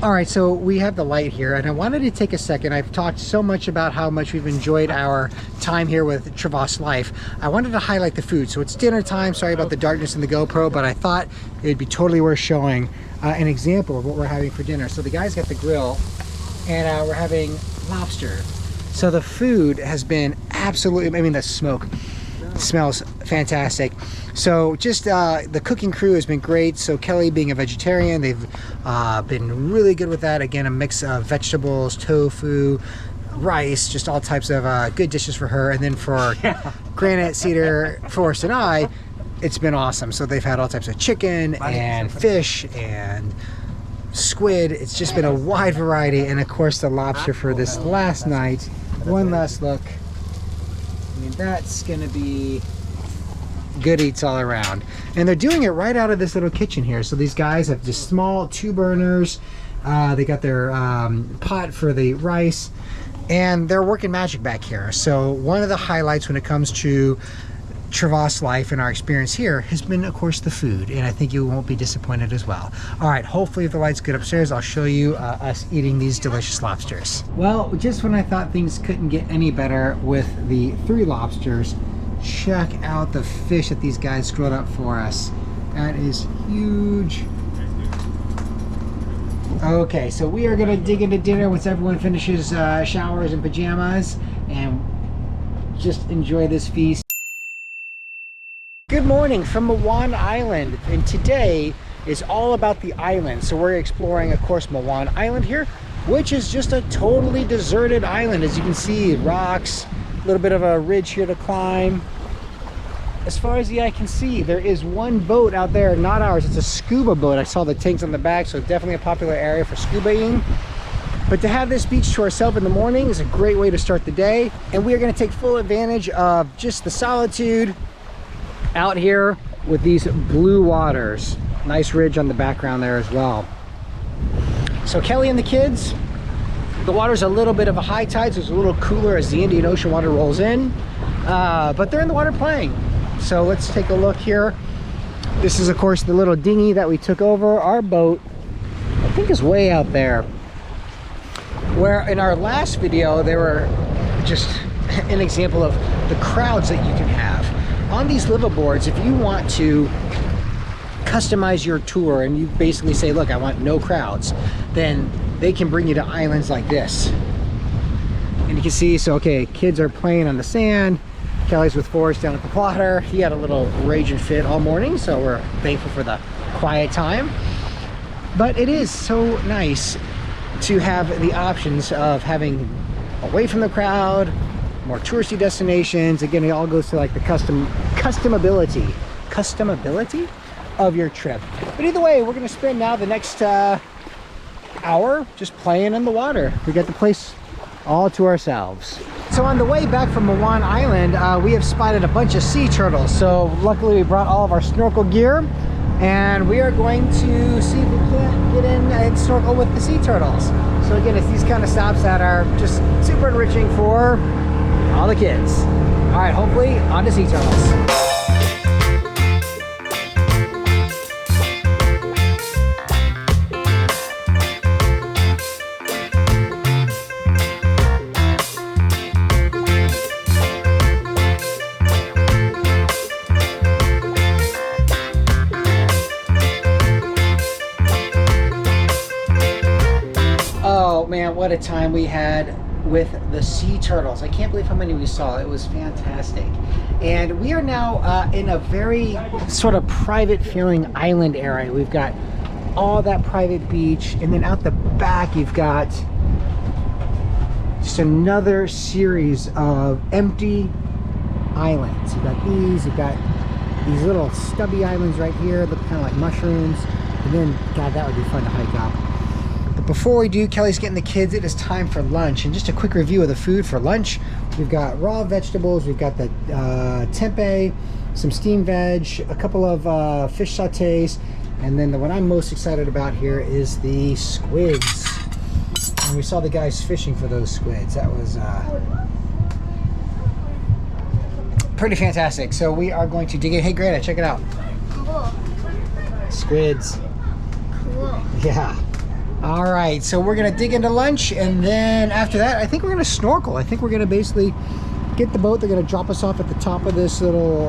All right, so we have the light here, and I wanted to take a second. I've talked so much about how much we've enjoyed our time here with Travas Life. I wanted to highlight the food. So it's dinner time. Sorry about the darkness in the GoPro, but I thought it would be totally worth showing an example of what we're having for dinner. So the guys got the grill, and we're having lobster. So the food has been absolutely, I mean, the smoke smells fantastic. So just the cooking crew has been great. So Kelly, being a vegetarian, they've been really good with that. Again, a mix of vegetables, tofu, rice, just all types of good dishes for her. And then for Granite, Cedar, Forrest, and I, it's been awesome. So they've had all types of chicken and fish and squid. It's just been a wide variety. And of course the lobster for this last night. One last look. I mean, that's gonna be good eats all around. And they're doing it right out of this little kitchen here. So these guys have just small 2 burners. They got their pot for the rice, and they're working magic back here. So one of the highlights when it comes to Travas Life and our experience here has been, of course, the food, and I think you won't be disappointed as well. All right, hopefully if the light's good upstairs, I'll show you us eating these delicious lobsters. Well, just when I thought things couldn't get any better with the 3 lobsters, check out the fish that these guys grilled up for us. That is huge. Okay, so we are gonna dig into dinner once everyone finishes showers and pajamas, and just enjoy this feast. Good morning from Mawan Island, and today is all about the island. So we're exploring, of course, Mawan Island here, which is just a totally deserted island. As you can see, rocks, a little bit of a ridge here to climb. As far as the eye can see, there is one boat out there, not ours. It's a scuba boat. I saw the tanks on the back, so definitely a popular area for scubaing. But to have this beach to ourselves in the morning is a great way to start the day. And we are going to take full advantage of just the solitude out here with these blue waters. Nice ridge on the background there as well. So Kelly and the kids, the water's a little bit of a high tide, so it's a little cooler as the Indian Ocean water rolls in, but they're in the water playing. So let's take a look here. This is, of course, the little dinghy that we took over. Our boat, I think, is way out there, where in our last video they were just an example of the crowds that you can have on these liveaboards. If you want to customize your tour and you basically say, look, I want no crowds, then they can bring you to islands like this. And you can see, so okay, kids are playing on the sand. Kelly's with Forrest down at the water. He had a little raging fit all morning, so we're thankful for the quiet time. But it is so nice to have the options of having away from the crowd, more touristy destinations. Again, it all goes to like the customability of your trip. But either way, we're gonna spend now the next hour just playing in the water. We got the place all to ourselves. So on the way back from Mawan Island, we have spotted a bunch of sea turtles. So luckily we brought all of our snorkel gear, and we are going to see if we can't get in and snorkel with the sea turtles. So again, it's these kind of stops that are just super enriching for all the kids. All right, hopefully on to sea turtles. Man, what a time we had with the sea turtles. I can't believe how many we saw. It was fantastic. And we are now in a very sort of private feeling island area. We've got all that private beach, and then out the back you've got just another series of empty islands. You've got these little stubby islands right here, look kind of like mushrooms. And then, God, that would be fun to hike up. Before we do, Kelly's getting the kids. It is time for lunch, and just a quick review of the food for lunch. We've got raw vegetables, we've got the tempeh, some steamed veg, a couple of fish sautés, and then the one I'm most excited about here is the squids. And we saw the guys fishing for those squids. That was pretty fantastic. So we are going to dig in. Hey Greta, check it out. Cool. Squids. Cool. Yeah. All right, so we're gonna dig into lunch, and then after that, I think we're gonna snorkel. I think we're gonna basically get the boat. They're gonna drop us off at the top of this little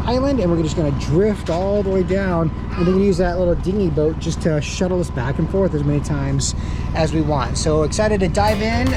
island, and we're just gonna drift all the way down, and then use that little dinghy boat just to shuttle us back and forth as many times as we want. So excited to dive in.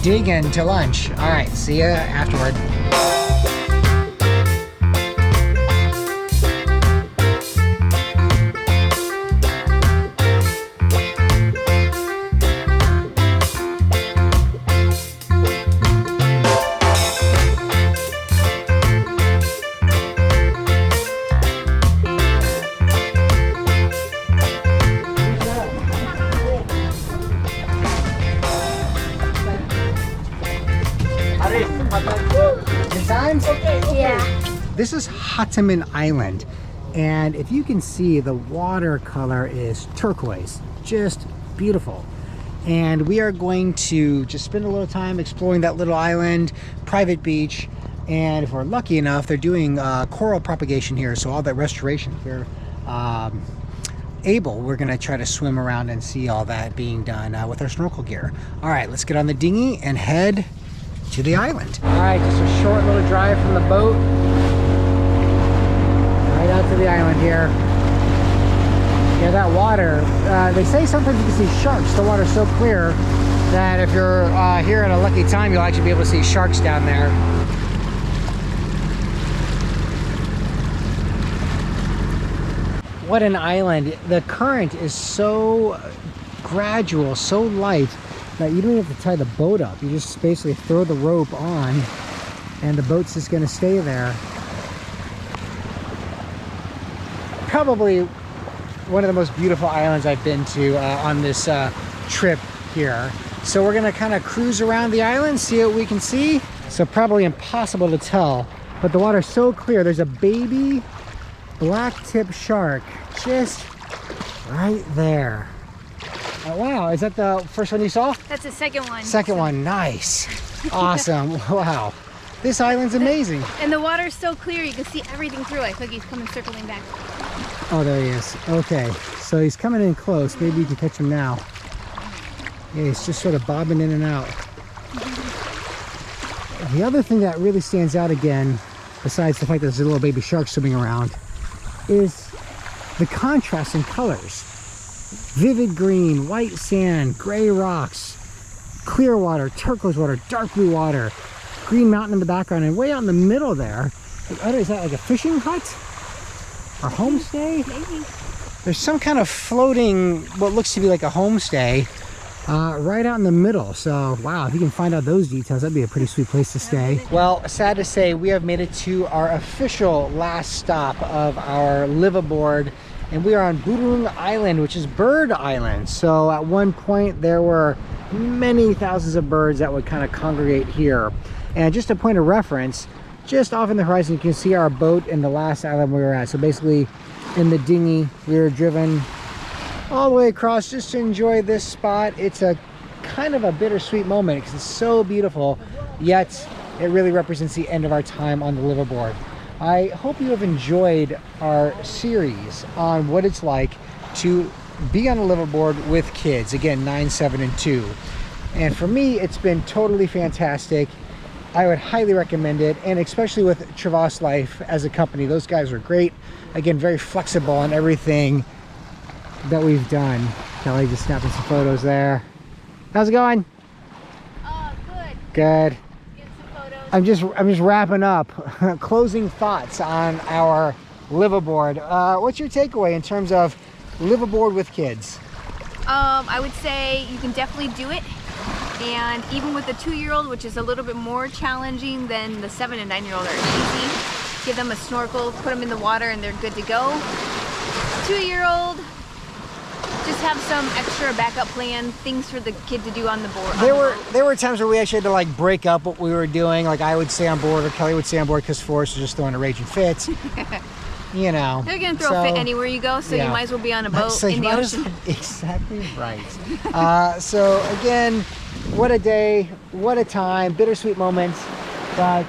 Dig into lunch. All right, see ya afterward. This is Hatamin Island, and if you can see, the watercolor is turquoise, just beautiful. And we are going to just spend a little time exploring that little island, private beach, and if we're lucky enough, they're doing coral propagation here, so all that restoration. If we're able, we're gonna try to swim around and see all that being done with our snorkel gear. All right, let's get on the dinghy and head to the island. All right, just a short little drive from the boat right out to the island here. Yeah, that water, they say sometimes you can see sharks. The water's so clear that if you're here at a lucky time, you'll actually be able to see sharks down there. What an island. The current is so gradual, so light, that you don't even have to tie the boat up. You just basically throw the rope on and the boat's just gonna stay there. Probably one of the most beautiful islands I've been to on this trip here. So we're gonna kind of cruise around the island, see what we can see. So probably impossible to tell, but the water's so clear. There's a baby black tip shark just right there. Oh, wow, is that the first one you saw? That's the second one. Second one, nice. Awesome, wow. This island's amazing. And the water's so clear, you can see everything through it. Like he's coming circling back. Oh, there he is. Okay, so he's coming in close. Maybe you can catch him now. Yeah, he's just sort of bobbing in and out. The other thing that really stands out again, besides the fact that there's a little baby shark swimming around, is the contrast in colors. Vivid green, white sand, gray rocks, clear water, turquoise water, dark blue water, green mountain in the background, and way out in the middle there, is that like a fishing hut or homestay? Maybe. There's some kind of floating, what looks to be like a homestay, right out in the middle. So wow, if you can find out those details, that'd be a pretty sweet place to stay. Well, sad to say, we have made it to our official last stop of our live aboard, and we are on Burung Island, which is Bird Island. So at one point there were many thousands of birds that would kind of congregate here. And just a point of reference, just off in the horizon you can see our boat in the last island we were at. So basically in the dinghy we were driven all the way across just to enjoy this spot. It's a kind of a bittersweet moment because it's so beautiful, yet it really represents the end of our time on the liveaboard. I hope you have enjoyed our series on what it's like to be on a liveaboard with kids, again 9, 7, and 2. And for me, it's been totally fantastic. I would highly recommend it, and especially with Travas Life as a company. Those guys are great. Again, very flexible on everything that we've done. Kelly just snapping some photos there. How's it going? Good. Good. Get some photos. I'm just wrapping up. Closing thoughts on our liveaboard. What's your takeaway in terms of liveaboard with kids? I would say you can definitely do it. And even with the 2-year-old, which is a little bit more challenging than the 7 and 9-year-old, are easy. Give them a snorkel, put them in the water, and they're good to go. 2-year-old, just have some extra backup plan, things for the kid to do on the board. There were times where we actually had to like break up what we were doing. Like I would stay on board, or Kelly would stay on board because Flores was just throwing a raging fit. You know, they're gonna throw a fit anywhere you go, so yeah. You might as well be on a boat in the ocean. Exactly right. So again, what a day, what a time, bittersweet moments, but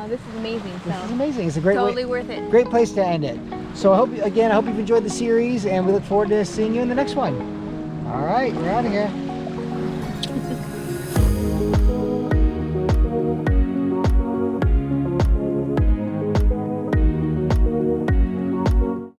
This is amazing. So This is amazing. It's a great totally worth it. Great place to end it. So I hope you've enjoyed the series, and we look forward to seeing you in the next one. All right, we're out of here.